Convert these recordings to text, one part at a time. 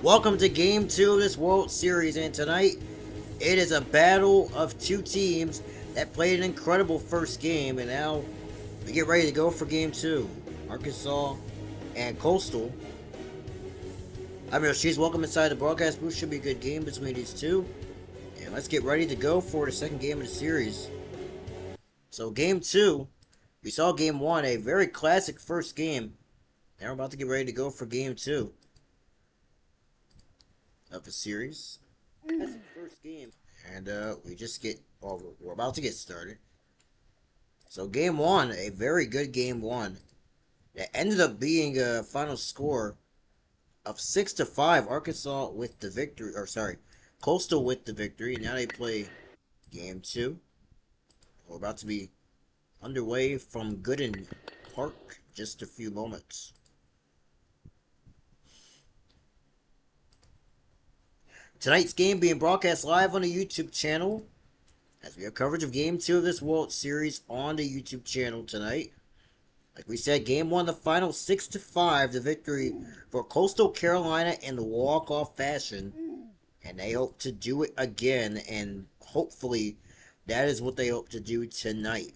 Welcome to Game 2 of this World Series, and tonight it is a battle of two teams that played an incredible first game, and now we get ready to go for Game 2. Arkansas and Coastal. I'm your Cheez. Welcome inside the broadcast booth. Should be a good game between these two. And let's get ready to go for the second game of the series. So Game 2, we saw Game 1, a very classic first game. Now we're about to get ready to go for Game 2 of the series. That's the first game. And we're about to get started. So Game 1, a very good Game 1. That ended up being a final score of 6-5. Arkansas with the victory, Coastal with the victory. And now they play Game 2. We're about to be underway from Gooden Park just a few moments. Tonight's game being broadcast live on the YouTube channel, as we have coverage of Game 2 of this World Series on the YouTube channel tonight. Like we said, Game 1, the final 6-5, the victory for Coastal Carolina in the walk-off fashion. And they hope to do it again, and hopefully that is what they hope to do tonight.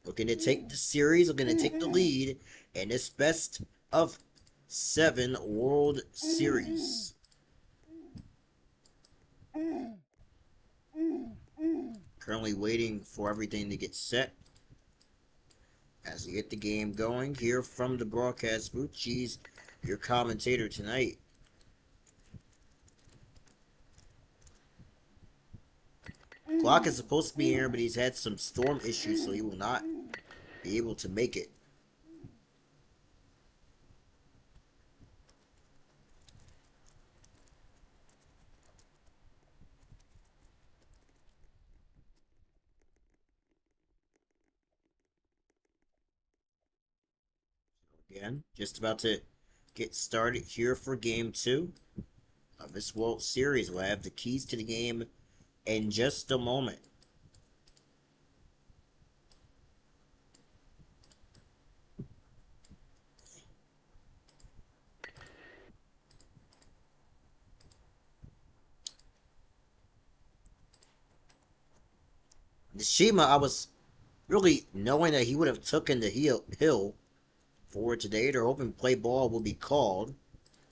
Looking to take the series, looking to take the lead in this best of 7 World Series. Currently waiting for everything to get set as we get the game going here from the broadcast booth. Cheez, your commentator tonight. Clock is supposed to be here, but he's had some storm issues, so he will not be able to make it. Again, just about to get started here for Game 2 of this World Series. We'll have the keys to the game in just a moment. Nishima, I was really knowing that he would have taken the hill for today. They're hoping play ball will be called.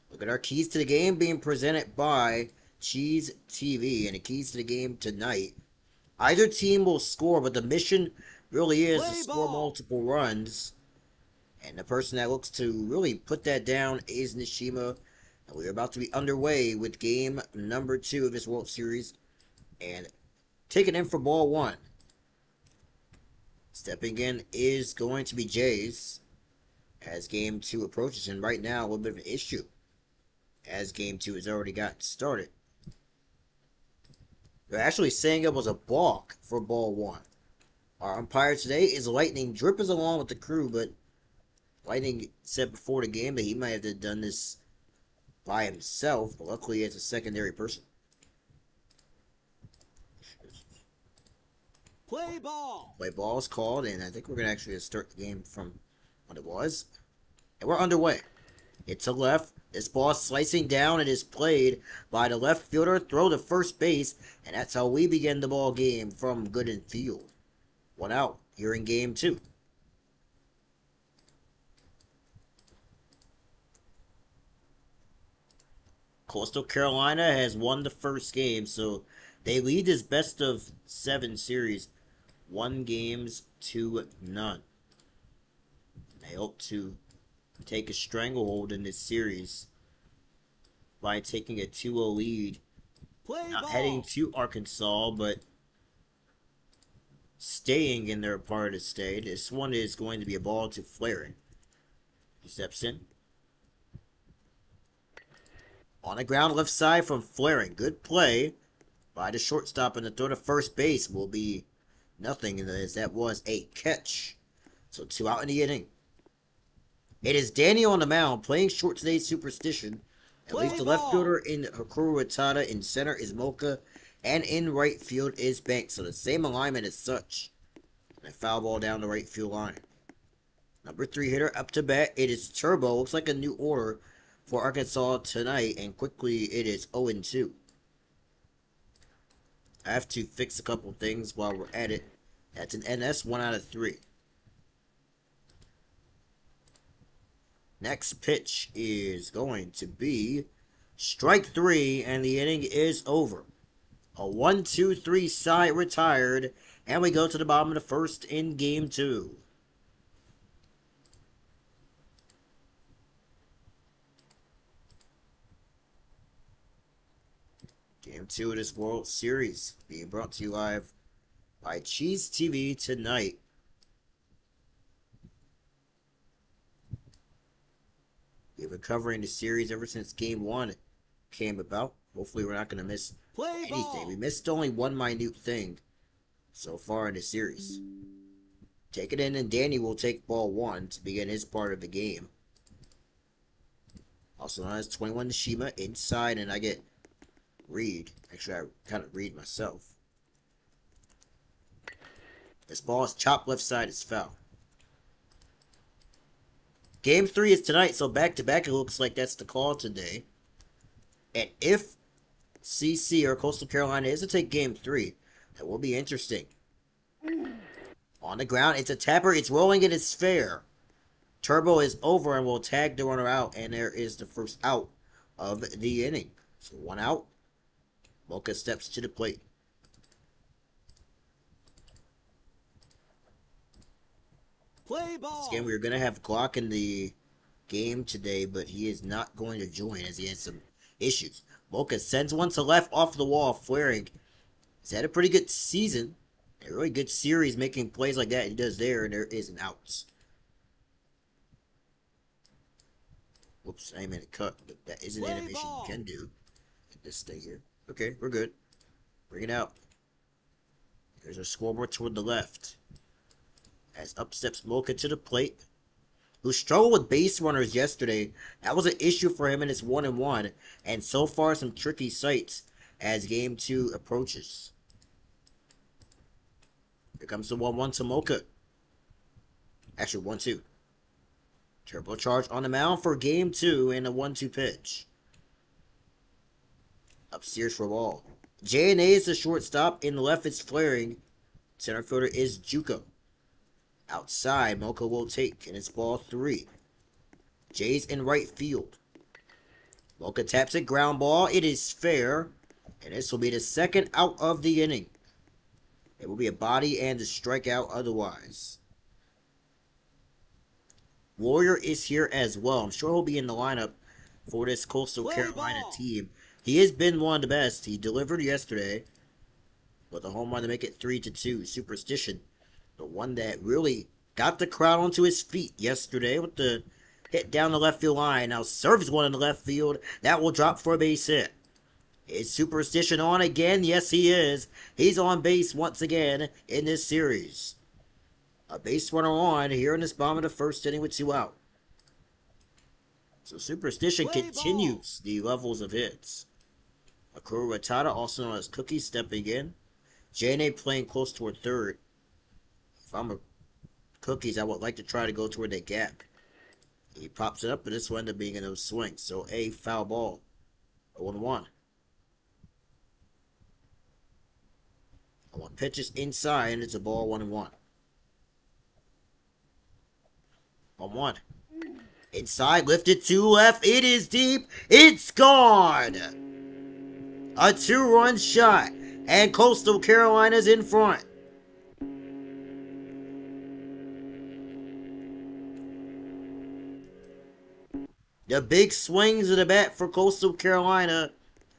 Look at our keys to the game being presented by Cheez TV, and the keys to the game tonight. Either team will score, but the mission really is to score multiple runs. And the person that looks to really put that down is Nishima. And we're about to be underway with game number 2 of this World Series. And taking in for ball 1. Stepping in is going to be Jays as game 2 approaches. And right now, a little bit of an issue as game 2 has already got started. They're actually saying it was a balk for ball 1. Our umpire today is Lightning. Drip is along with the crew, but Lightning said before the game that he might have done this by himself, but luckily it's a secondary person. Play ball. Play ball is called, and I think we're going to actually start the game from what it was. And we're underway. It's to left. This ball slicing down. It is played by the left fielder. Throw to first base. And that's how we begin the ball game from Gooden Field. 1 out here in game 2. Coastal Carolina has won the first game, so they lead this best of 7 series 1 games to none. They hope to take a stranglehold in this series by taking a 2-0 lead. Not heading to Arkansas, but staying in their part of the state. This one is going to be a ball to Flaring. He steps in. On the ground left side from Flaring. Good play by the shortstop, and the throw to first base will be nothing, as that was a catch. So 2 out in the inning. It is Danny on the mound, playing short today's Superstition. At least the left fielder in Hakuru Watada, in center is Mocha, and in right field is Banks. So the same alignment as such. And a foul ball down the right field line. Number 3 hitter up to bat. It is Turbo. Looks like a new order for Arkansas tonight, and quickly it is 0-2. I have to fix a couple things while we're at it. That's an NS 1 out of 3. Next pitch is going to be strike 3, and the inning is over. A 1-2-3 side retired, and we go to the bottom of the first in game 2. Game 2 of this World Series being brought to you live by Cheez TV tonight. We've been covering the series ever since game 1 came about. Hopefully we're not going to miss anything. We missed only one minute thing so far in the series. Take it in, and Danny will take ball 1 to begin his part of the game. Also known as 21 Nishima inside, and I get read. Actually, I kind of read myself. This ball is chopped left side. It's foul. Game 3 is tonight, so back-to-back, it looks like that's the call today. And if CC or Coastal Carolina is to take game 3, that will be interesting. On the ground, it's a tapper. It's rolling. It is fair. Turbo is over and will tag the runner out, and there is the first out of the inning. So 1 out. Mocha steps to the plate. Play ball. Again, we're going to have Glock in the game today, but he is not going to join as he has some issues. Mocha sends one to left off the wall, flaring. He's had a pretty good season. A really good series making plays like that he does there, and there is an out. Whoops, I made a cut, but that is an animation you can do. This thing here. Okay, we're good. Bring it out. There's a scoreboard toward the left. As up steps Mocha to the plate, who struggled with base runners yesterday. That was an issue for him in his 1-1, and so far some tricky sights as game 2 approaches. Here comes the 1-1 to Mocha. Actually, 1-2. Turbocharge on the mound for game 2 and a 1-2 pitch. Upstairs for ball. J&A is the shortstop. In the left, it's flaring. Center fielder is Juco. Outside, Mocha will take, and it's ball 3. Jay's in right field. Mocha taps it, ground ball. It is fair, and this will be the second out of the inning. It will be a body and a strikeout otherwise. Warrior is here as well. I'm sure he'll be in the lineup for this Coastal Carolina team. He has been one of the best. He delivered yesterday with a home run to make it 3-2. Superstition, the one that really got the crowd onto his feet yesterday with the hit down the left field line. Now serves one in the left field. That will drop for a base hit. Is Superstition on again? Yes, he is. He's on base once again in this series. A base runner on here in this bottom of the first inning with 2 out. So Superstition continues the levels of hits. Akura Ratada, also known as Cookie, stepping in. J&A playing close toward third. If I'm a Cookies, I would like to try to go toward that gap. He pops it up, but this will end up being a no swing. So a foul ball. 0-1. 1 pitches inside, and it's a ball 1-1. 1-1. Inside, lifted to left. It is deep. It's gone. A 2-run shot, and Coastal Carolina's in front. The big swings of the bat for Coastal Carolina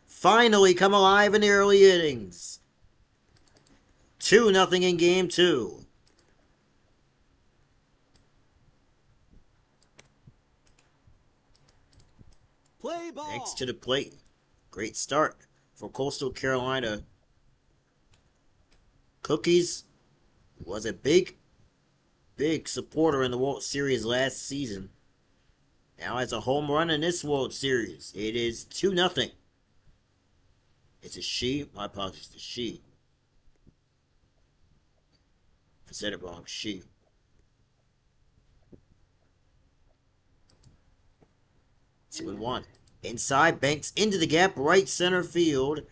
finally come alive in the early innings. 2-0 in game 2. Play ball. Next to the plate. Great start for Coastal Carolina. Cookies was a big supporter in the World Series last season. Now has a home run in this World Series. It is 2-0. It's a she. My apologies to she. I said it wrong. She. 2-1. Inside, Banks into the gap, right center field.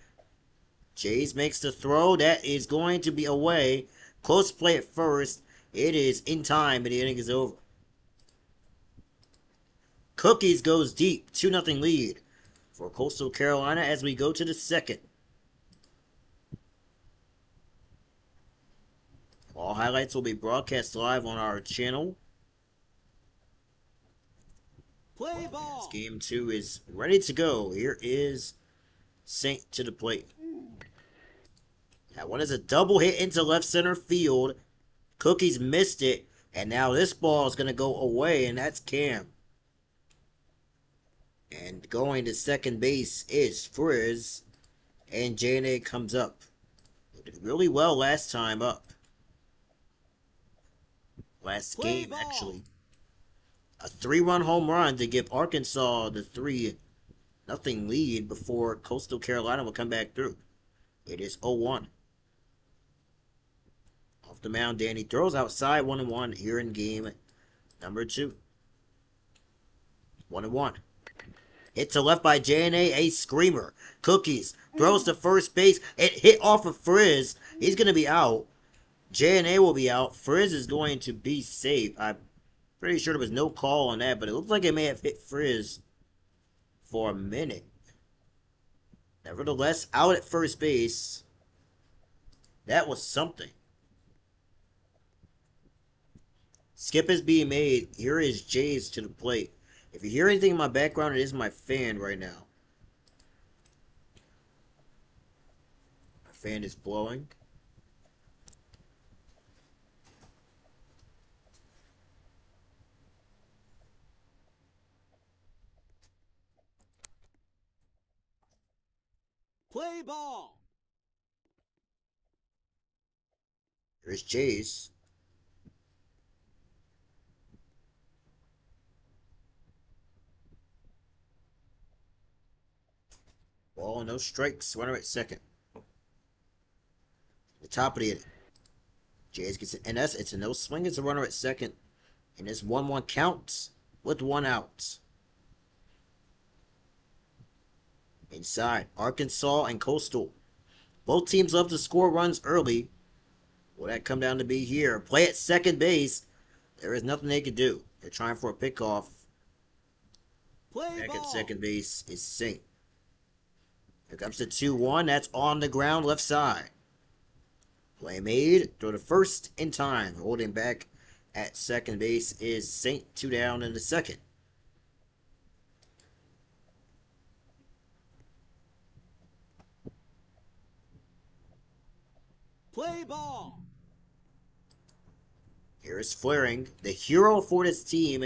Cheez makes the throw. That is going to be away. Close play at first. It is in time, and the inning is over. Cookies goes deep. 2-0 lead for Coastal Carolina as we go to the second. All highlights will be broadcast live on our channel. Play As ball. game 2 is ready to go. Here is Saint to the plate. That one is a double hit into left center field. Cookies missed it, and now this ball is going to go away, and that's Cam. And going to second base is Frizz, and J&A comes up. Did really well last time up. Last Play game, ball. actually. A 3-run home run to give Arkansas the 3-0 lead before Coastal Carolina will come back through. It is 0-1. Off the mound, Danny throws outside 1-1 here in game number 2. 1-1. Hit to left by J&A, a screamer. Cookies throws to first base. It hit off of Frizz. He's going to be out. J&A will be out. Frizz is going to be safe. I'm pretty sure there was no call on that, but it looks like it may have hit Frizz for a minute. Nevertheless, out at first base. That was something. Skip is being made. Here is Cheez to the plate. If you hear anything in my background, it is my fan right now. My fan is blowing. Play ball. Here's Cheez. Ball, no strikes. Runner at second. The top of the inning. Cheez gets it. And it's a no swing. It's a runner at second. And this 1-1 counts with 1 out. Inside, Arkansas and Coastal. Both teams love to score runs early. Will that come down to be here? Play at second base. There is nothing they can do. They're trying for a pickoff. Play Back ball. at second base is Saint. Here comes the 2-1. That's on the ground left side. Play made. Throw to first in time. Holding back at second base is Saint. 2 down in the second. Play ball. Here is Flaring, the hero for this team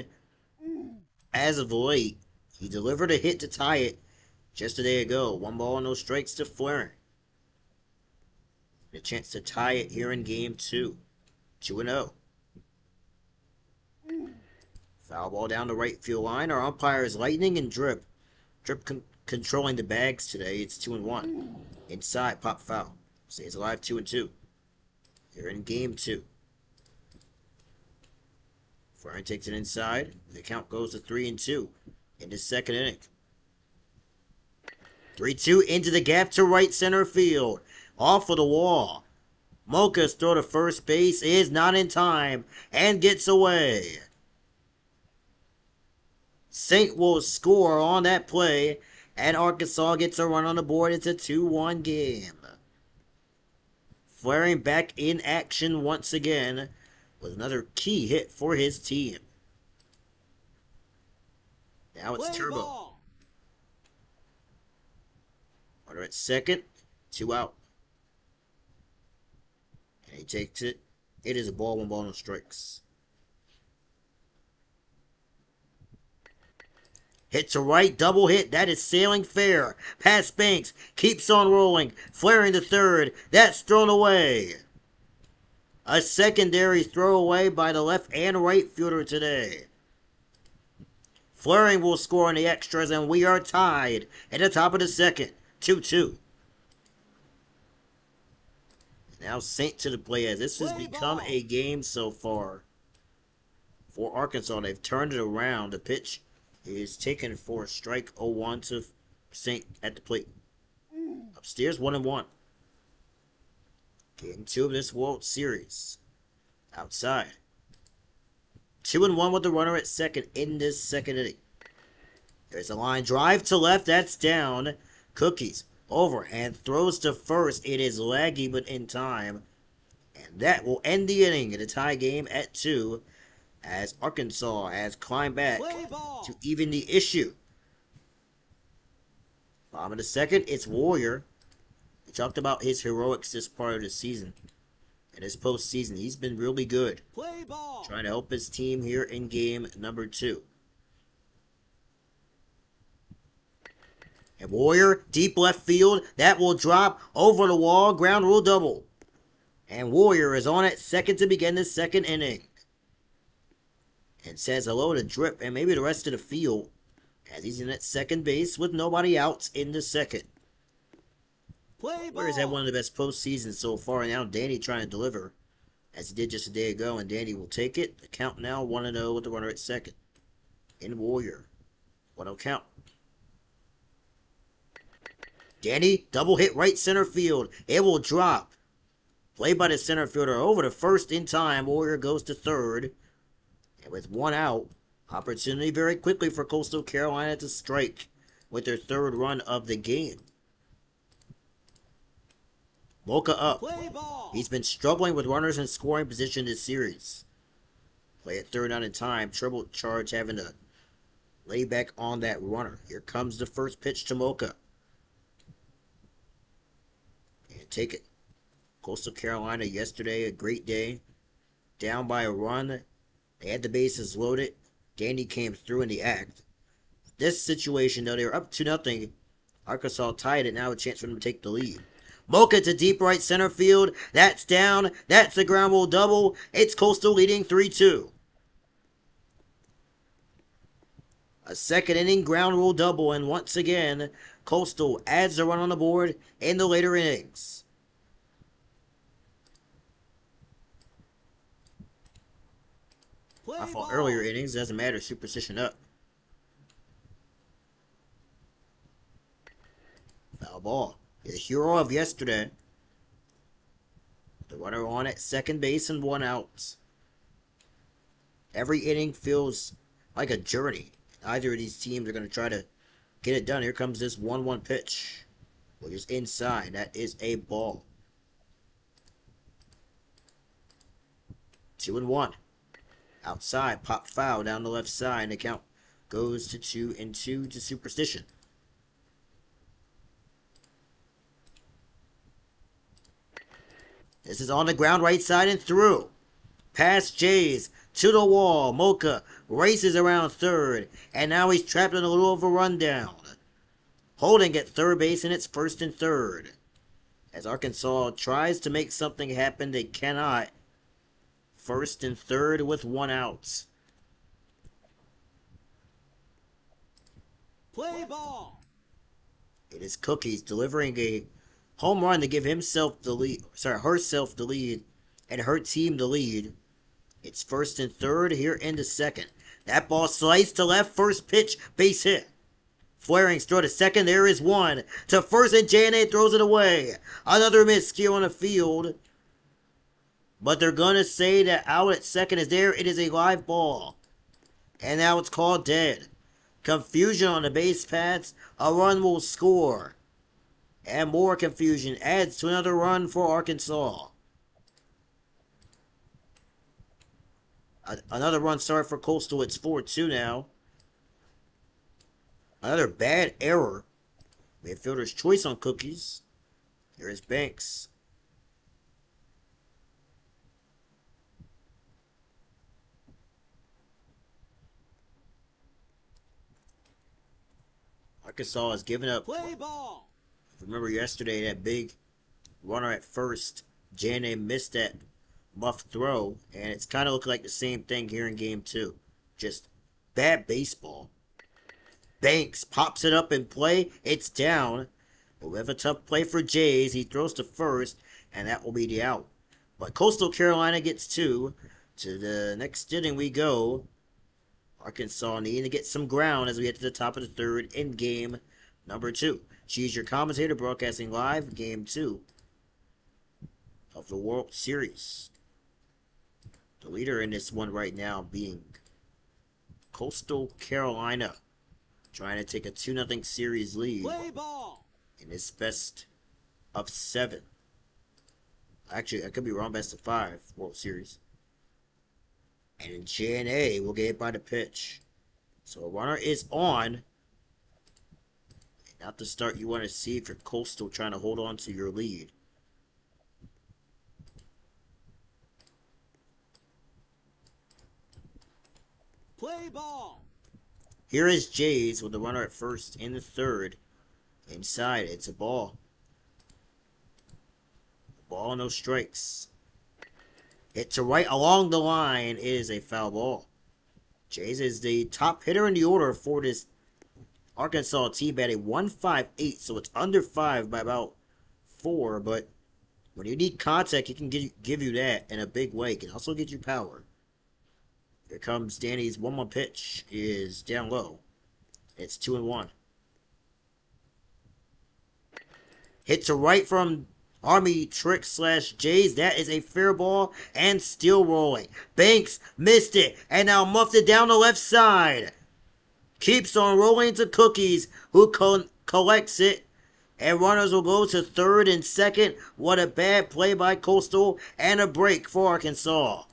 as of late. He delivered a hit to tie it just a day ago. 1 ball, no strikes to Flaring. A chance to tie it here in game 2. 2-0. Foul ball down the right field line. Our umpire is Lightning and Drip. Drip controlling the bags today. It's 2-1. Inside, pop foul. Stays alive, 2-2. Here in game 2. Flaring takes it inside. The count goes to 3-2 in the second inning. 3-2 into the gap to right center field. Off of the wall. Mocha's throw to first base is not in time and gets away. Saint will score on that play, and Arkansas gets a run on the board. It's a 2-1 game. Flaring back in action once again with another key hit for his team. Now it's Play Turbo. ball. Runner at second, 2 out. And he takes it. It is a ball, 1 ball, no strikes. Hit to right, double hit. That is sailing fair. Past Banks, keeps on rolling. Flaring to third. That's thrown away. A secondary throwaway by the left and right fielder today. Flaring will score in the extras, and we are tied at the top of the second. 2-2. Now Saint to the play as this has become a game so far for Arkansas. They've turned it around. The pitch is taken for a strike. 0-1 to Saint at the plate. Upstairs 1-1. Game 2 of this World Series. Outside. 2-1 with the runner at second in this second inning. There's a line drive to left. That's down. Cookies overhand throws to first. It is laggy but in time. And that will end the inning in a tie game at 2 as Arkansas has climbed back to even the issue. Bottom of the second, it's Warrior. We talked about his heroics this part of the season. In his postseason, he's been really good. Trying to help his team here in game number 2. And Warrior, deep left field. That will drop over the wall. Ground rule double. And Warrior is on at second to begin the second inning. And says hello to Drip and maybe the rest of the field as he's in at second base with nobody out in the second. Warriors had one of the best postseasons so far. And now Danny trying to deliver as he did just a day ago. And Danny will take it. The count now 1-0 with the runner at second. In Warrior. 1-0 count. Danny, double hit right center field. It will drop. Play by the center fielder over to first in time. Warrior goes to third. And with 1 out, opportunity very quickly for Coastal Carolina to strike with their 3rd run of the game. Mocha up. He's been struggling with runners in scoring position this series. Play at 3rd out in time. Triple charge having to lay back on that runner. Here comes the first pitch to Mocha. And take it. Coastal Carolina yesterday, a great day. Down by a run. They had the bases loaded. Danny came through in the act. This situation, though, they were up 2-0. Arkansas tied it. Now a chance for them to take the lead. Mocha to deep right center field. That's down. That's the ground rule double. It's Coastal leading 3-2. A second inning ground rule double. And once again, Coastal adds a run on the board in the later innings. I thought earlier innings, doesn't matter, superstition up. Foul ball. The hero of yesterday. The runner on at second base and 1 out. Every inning feels like a journey. Either of these teams are going to try to get it done. Here comes this 1-1 pitch. Which is inside. That is a ball. 2-1. Outside, pop foul down the left side. And the count goes to 2-2 to Superstition. This is on the ground right side and through. Past Cheez to the wall. Mocha races around third. And now he's trapped in a little of a rundown. Holding at third base and it's 1st and 3rd. As Arkansas tries to make something happen, they cannot. 1st and 3rd with 1 out. Play ball. It is Cookies delivering a home run to give himself the lead. Herself the lead and her team the lead. It's 1st and 3rd here in the second. That ball sliced to left. First pitch, base hit. Flaring throw to second. There is 1 to first, and Ncaa throws it away. Another miscue on the field. But they're going to say that out at second is there. It is a live ball. And now it's called dead. Confusion on the base paths. A run will score. And more confusion adds to another run for Arkansas. Another run start for Coastal. It's 4-2 now. Another bad error. Midfielder's choice on Cookies. Here is Banks. Arkansas has given up. Play ball. Remember yesterday that big runner at first. Ncaa missed that muff throw, and it's kind of looking like the same thing here in game 2. Just bad baseball. Banks pops it up in play. It's down. But we have a tough play for Cheez. He throws to first, and that will be the out. But Coastal Carolina gets 2. To the next inning we go. Arkansas needing to get some ground as we get to the top of the third in game number 2. Cheez, your commentator, broadcasting live game 2 of the World Series. The leader in this one right now being Coastal Carolina, trying to take a 2-0 series lead Play ball. in this best of 7. Actually, I could be wrong, best of 5 World Series. And Ncaa will get hit by the pitch. So a runner is on. At the start, you want to see if you're Coastal trying to hold on to your lead. Play ball. Here is Cheez with the runner at first in the third. Inside, it's a ball. Ball, no strikes. Hit to right along the line is a foul ball. Cheez is the top hitter in the order for this Arkansas team, batting 158, so it's under 5 by about 4, but when you need contact, he can give you that in a big way. He can also get you power. Here comes Danny's 1-1 pitch, is down low. It's 2-1. Hit to right from Army Trick / Cheez. That is a fair ball and still rolling. Banks missed it and now muffed it down the left side. Keeps on rolling to Cookies, who collects it. And runners will go to third and second. What a bad play by Coastal and a break for Arkansas.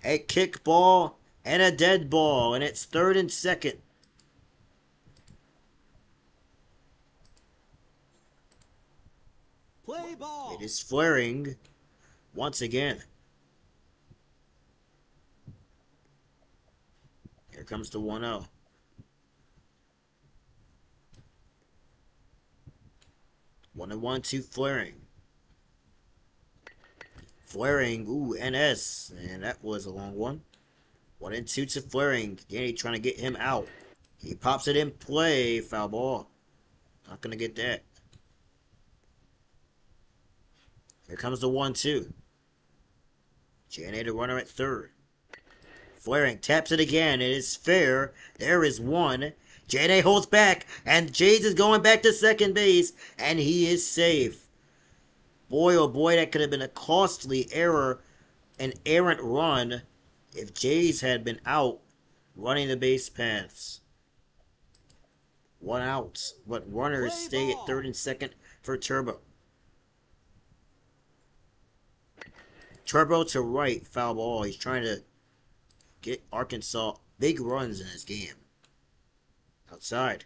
A kick ball and a dead ball, and it's third and second. Play ball. It is flaring once again. Here comes the 1-0. 1-1 to flaring. Flaring, ooh, NS, and that was a long one. 1-2 to flaring. Danny trying to get him out. He pops it in play. Foul ball. Not gonna get that. Here comes the 1-2. Ncaa, the runner at third. Flaring taps it again. It is fair. There is one. Ncaa holds back, and Cheez is going back to second base, and he is safe. Boy, oh boy, that could have been a costly error, an errant run, if Cheez had been out running the base paths. 1 out, but runners stay at third and second for Turbo. Turbo to right, foul ball. He's trying to get Arkansas big runs in this game. Outside.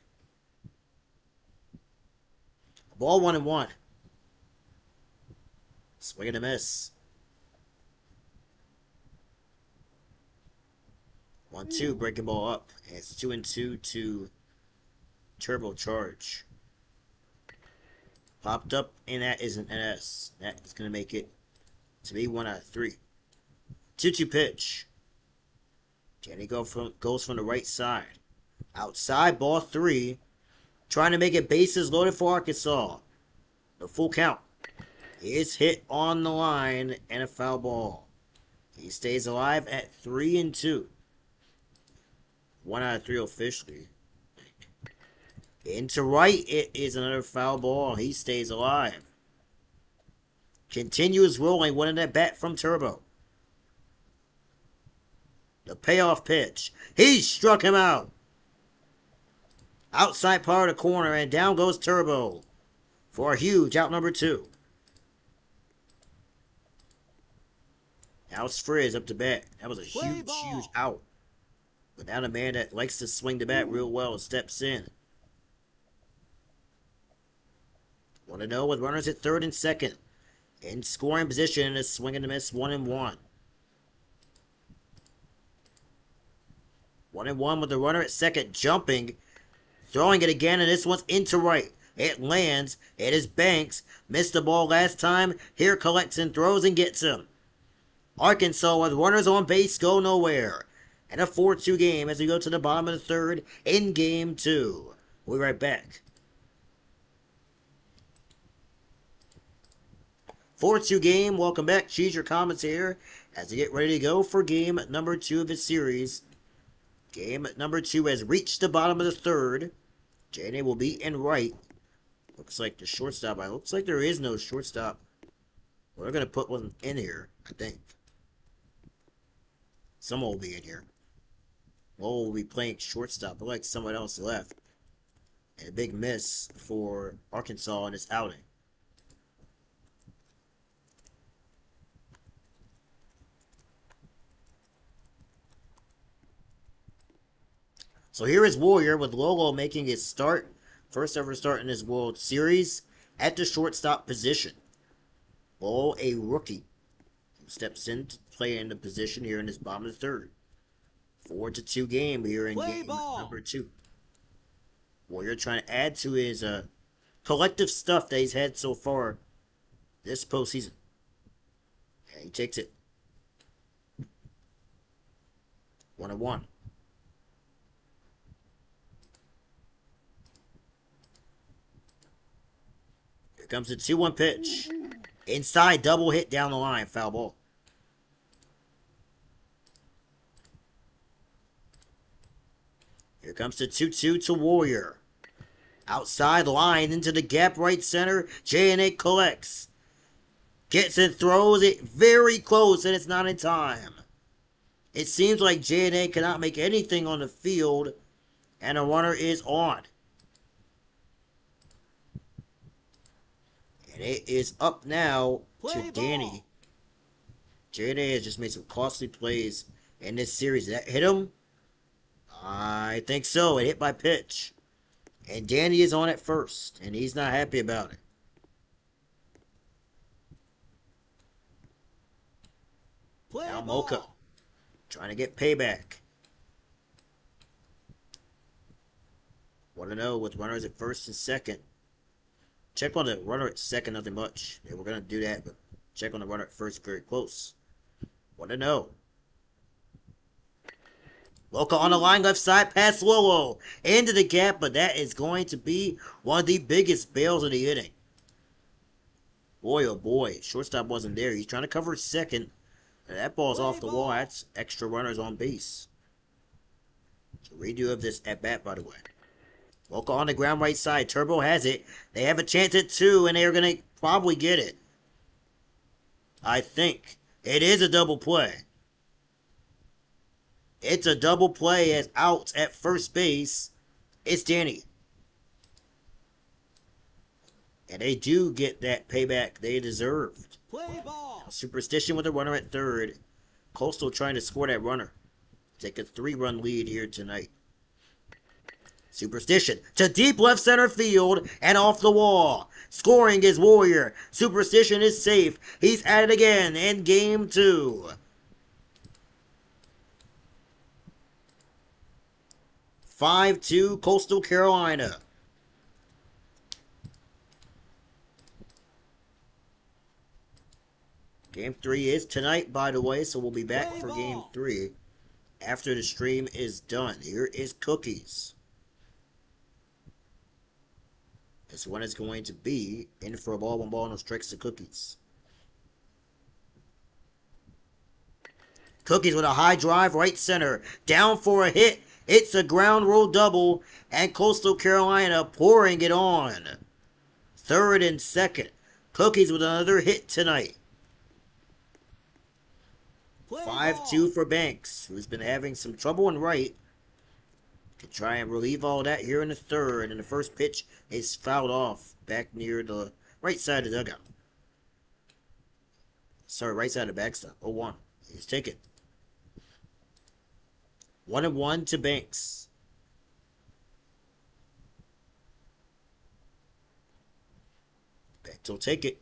Ball 1-1. Swing and a miss. 1-2, breaking ball up. And it's 2-2 to Turbo charge. Popped up, and that is an NS. That is going to make it to be 1 out of 3. 2-2 pitch. Danny goes from the right side. Outside, ball 3. Trying to make it bases loaded for Arkansas. The full count. Is hit on the line and a foul ball. He stays alive at 3-2. 1 out of 3 officially. Into right, it is another foul ball. He stays alive. Continues rolling, winning at bat from Turbo. The payoff pitch. He struck him out. Outside part of the corner, and down goes Turbo for a huge out number 2. Now it's Frizz up to bat. That was a huge out. But now the man that likes to swing the bat real well steps in. 1-0 with runners at third and second. In scoring position, a swing and a miss, 1-1. 1-1 with the runner at second, jumping. Throwing it again, and this one's into right. It lands. It is Banks. Missed the ball last time. Here collects and throws and gets him. Arkansas with runners on base go nowhere. And a 4-2 game as we go to the bottom of the third in game 2. We'll be right back. 4-2 game. Welcome back. Cheez, your comments here as we get ready to go for game number 2 of the series Game number 2 has reached the bottom of the third. J&A will be in right. Looks like the shortstop. It looks like there is no shortstop. We're going to put one in here, I think. Someone will be in here. Lowell will be playing shortstop. But like someone else left. And a big miss for Arkansas in this outing. So here is Warrior with Lolo making his start. First ever start in his World Series at the shortstop position. Lolo, a rookie, steps in to play in the position here in this bottom of the third. 4-2 game here in game number 2. Warrior trying to add to his collective stuff that he's had so far this postseason. And he takes it. 1-1. Here comes the 2-1 pitch. Inside, double hit down the line, foul ball. Here comes the 2-2 to Warrior. Outside line into the gap right center. J&A collects. Gets and throws it very close, and it's not in time. It seems like J&A cannot make anything on the field, and a runner is on. And it is up now to Danny. J&A has just made some costly plays in this series. That hit him? I think so. It hit by pitch. And Danny is on at first, and he's not happy about it. Now Mocha trying to get payback. 1-0 with runners at first and second. Check on the runner at second, nothing much. Yeah, we're going to do that, but check on the runner at first, very close. 1-0. Mocha on the line, left side, past Lolo. Into the gap, but that is going to be one of the biggest bails of the inning. Boy, oh boy. Shortstop wasn't there. He's trying to cover second. And that ball's off the wall. That's extra runners on base. So redo of this at bat, by the way. Mocha on the ground right side. Turbo has it. They have a chance at 2, and they're going to probably get it. I think. It is a double play. It's a double play as out at first base. It's Danny. And they do get that payback they deserved. Play ball. Superstition with a runner at third. Coastal trying to score that runner. Take a 3-run lead here tonight. Superstition to deep left center field and off the wall. Scoring is Warrior. Superstition is safe. He's at it again in game 2. 5-2 Coastal Carolina. Game 3 is tonight, by the way, so we'll be back for Game 3 after the stream is done. Here is Cookies. This one is going to be in for a ball, 1 ball, no strikes to Cookies. Cookies with a high drive, right center, down for a hit. It's a ground rule double, and Coastal Carolina pouring it on. Third and second. Cookies with another hit tonight. 5-2 for Banks, who's been having some trouble in right. To try and relieve all that here in the third, and the first pitch is fouled off back near the right side of the dugout. Sorry, right side of the backstop. 0-1. He's taken. 1-1 to Banks. Banks will take it.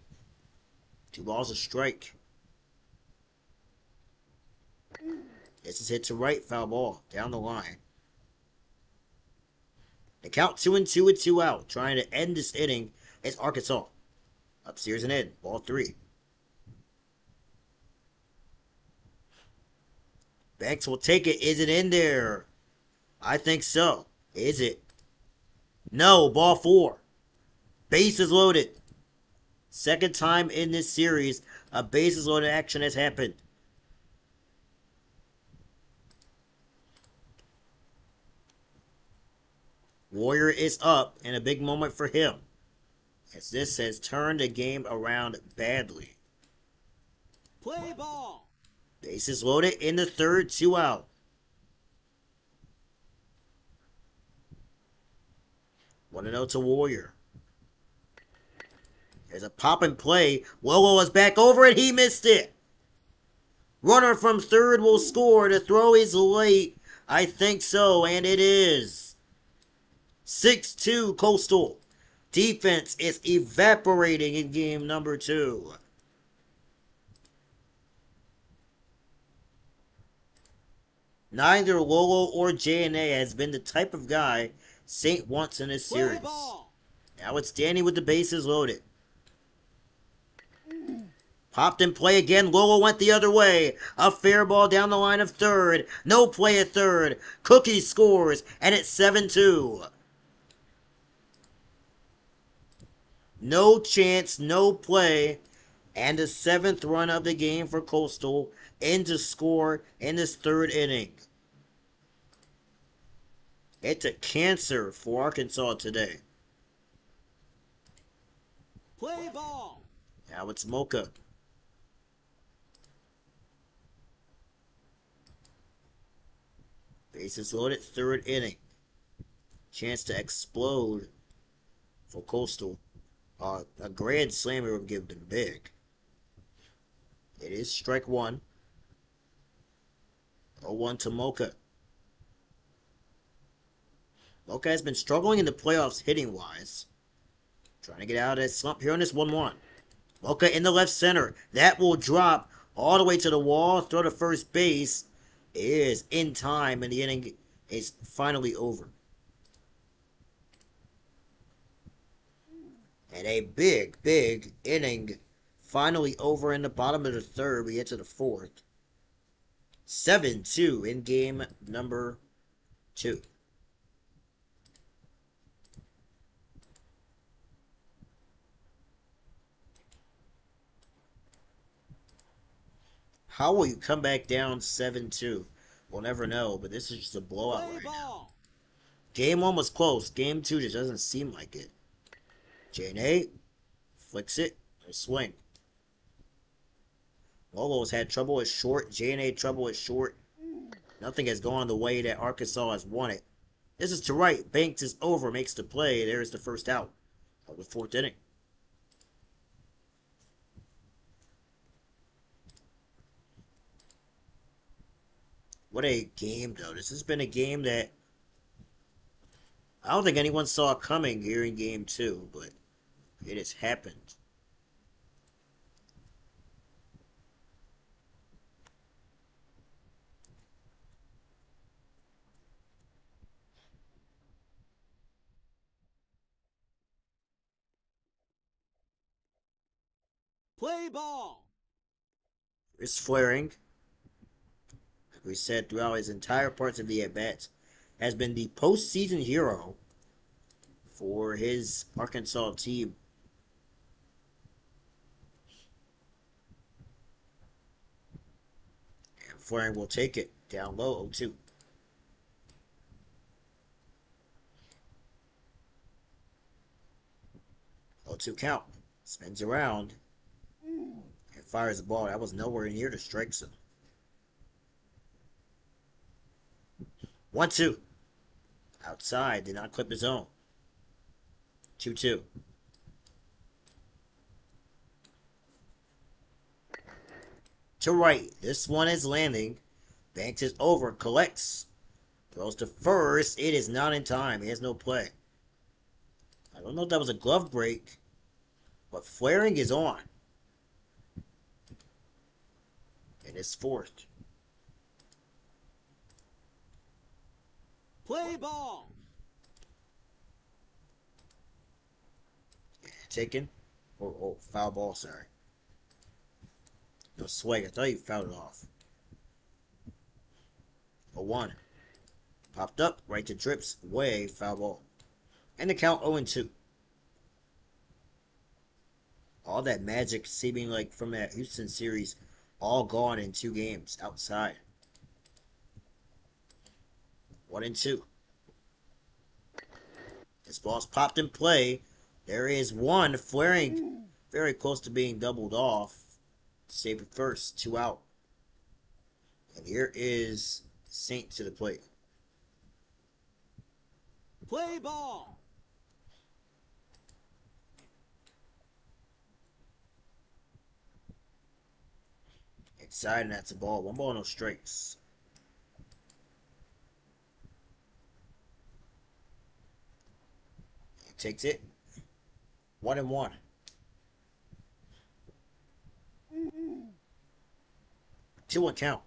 2 balls a strike. This is hit to right, foul ball, down the line. The count 2-2 with 2 out. Trying to end this inning is Arkansas. Upstairs and in, ball 3. Banks will take it. Is it in there? I think so. Is it? No, ball 4. Bases loaded. Second time in this series, a bases loaded action has happened. Warrior is up, and a big moment for him, as this has turned the game around badly. Play ball. Bases loaded in the third, 2 out. 1-0 to Warrior. There's a pop and play. Lolo is back over it. He missed it. Runner from third will score. The throw is late. I think so, and it is. 6-2 Coastal. Defense is evaporating in game number 2. Neither Lolo or J&A has been the type of guy Saint wants in this series. Now it's Danny with the bases loaded. Popped in play again. Lolo went the other way. A fair ball down the line of third. No play at third. Cookie scores, and it's 7-2. No chance, no play, and the 7th run of the game for Coastal in to score in this third inning. It's a cancer for Arkansas today. Play ball. Now it's Mocha. Bases loaded, third inning. Chance to explode for Coastal. A grand slammer would give them big. It is strike one. 0-1 to Mocha. Mocha has been struggling in the playoffs hitting-wise. Trying to get out of that slump here on this 1-1. Mocha in the left center. That will drop all the way to the wall. Throw to first base is in time, and the inning is finally over. And a big, big inning finally over in the bottom of the third. We get to the fourth. 7-2 in game number 2. How will you come back down 7-2? We'll never know, but this is just a blowout right now. Game 1 was close. Game 2 just doesn't seem like it. J&A flicks it. A swing. Lolo's had trouble at short. J&A trouble at short. Nothing has gone the way that Arkansas has wanted. This is to right. Banks is over. Makes the play. There's the first out of the fourth inning. What a game, though. This has been a game that I don't think anyone saw coming here in game 2, but it has happened. Play ball. Chris Flaring, like we said throughout his entire parts of the at-bats, has been the postseason hero for his Arkansas team. And Flaring will take it down low, 0-2. Oh, 2 count. Spins around. And fires the ball. That was nowhere near the strike zone. 1-2. Outside. Did not clip his own. 2-2. To right. This one is landing. Banks is over. Collects. Throws to first. It is not in time. He has no play. I don't know if that was a glove break, but Flaring is on. And it's fourth. Play ball. Taken. Oh, foul ball, sorry. No swag. I thought you fouled it off. 0-1. Popped up. Right to drips. Way. Foul ball. And the count 0-2. All that magic seeming like from that Houston series all gone in 2 games outside. 1-2. This ball's popped in play. There is one flaring very close to being doubled off. Save it first. 2 out. And here is Saint to the plate. Play ball. Exciting, that's a ball. 1 ball, no strikes. He takes it. 1-1. 2-1 count.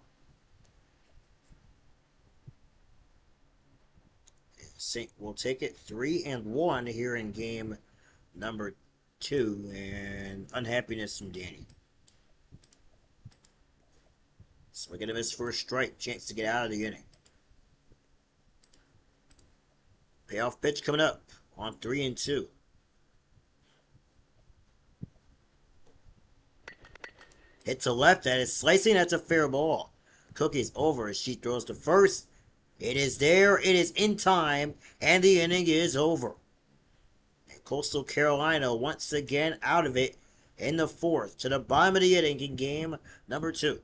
Saint will take it. 3-1 here in game number 2. And unhappiness from Danny. Swing and a miss for a strike. Chance to get out of the inning. Payoff pitch coming up on 3-2. Hit to left. That is slicing. That's a fair ball. Cookie's over as she throws to first. It is there. It is in time. And the inning is over. And Coastal Carolina once again out of it in the 4th. To the bottom of the inning in game number 2.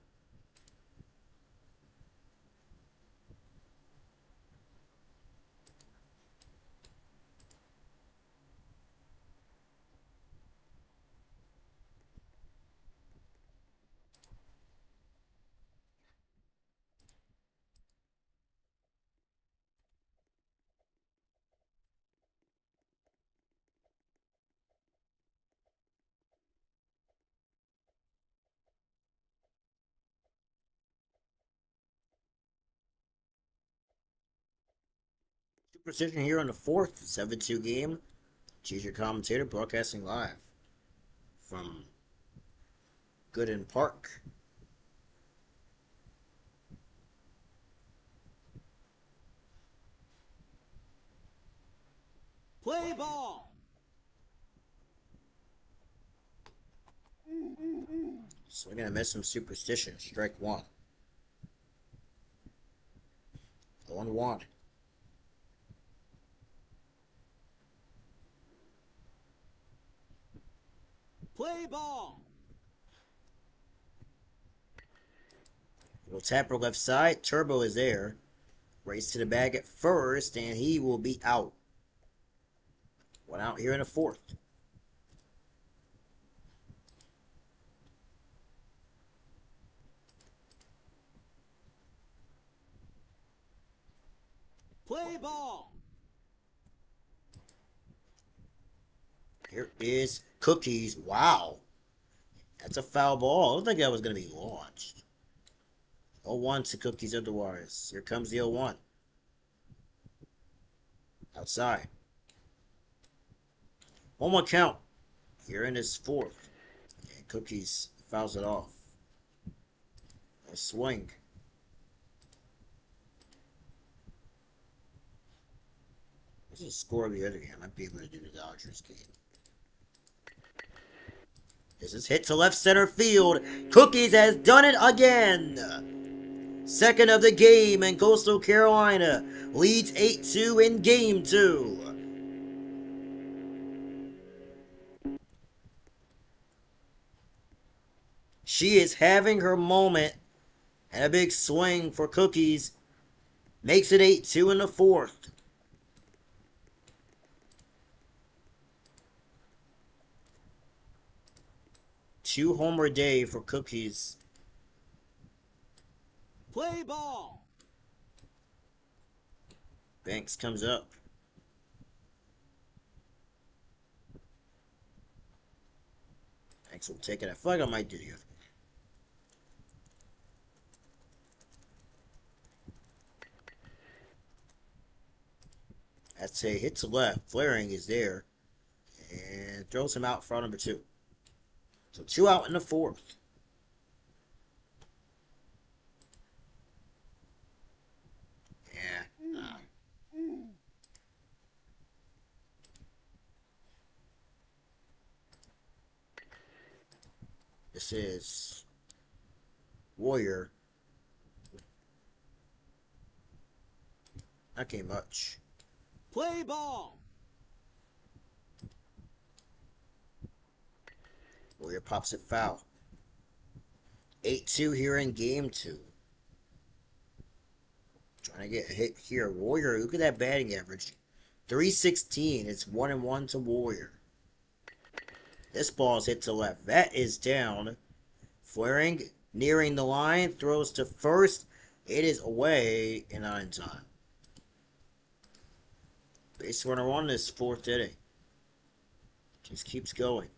Precision here on the 4th 7-2 game. Cheez your commentator, broadcasting live from Gooden Park. Play ball. Swing and a miss from Superstition. Strike 1. 1-1. Play ball. Little tapper left side. Turbo is there. Race to the bag at first, and he will be out. 1 out here in the 4th. Play ball. Here is Cookies. Wow. That's a foul ball. I don't think that was going to be launched. 0-1 to Cookies otherwise. Here comes the 0-1. Outside. 1-1 count. Here in his 4th. And Cookies fouls it off. A swing. This is the score of the other game. I might be able to do the Dodgers game. This is hit to left center field. Cookies has done it again. Second of the game, and Coastal Carolina leads 8-2 in game 2. She is having her moment, and a big swing for Cookies makes it 8-2 in the 4th. Two-homer day for Cookies. Play ball. Banks comes up. Banks will take it. I feel like I might do the other. That's a hit to left. Flaring is there. And throws him out for number 2. So 2 out in the 4th. Yeah. This is Warrior. Not getting much. Play ball. Warrior pops it foul. 8-2 here in game 2. Trying to get a hit here. Warrior, look at that batting average. 316. It's 1-1 to Warrior. This ball's hit to left. That is down. Flaring, nearing the line, throws to first. It is away and not in time. Base runner on this 4th inning. Just keeps going.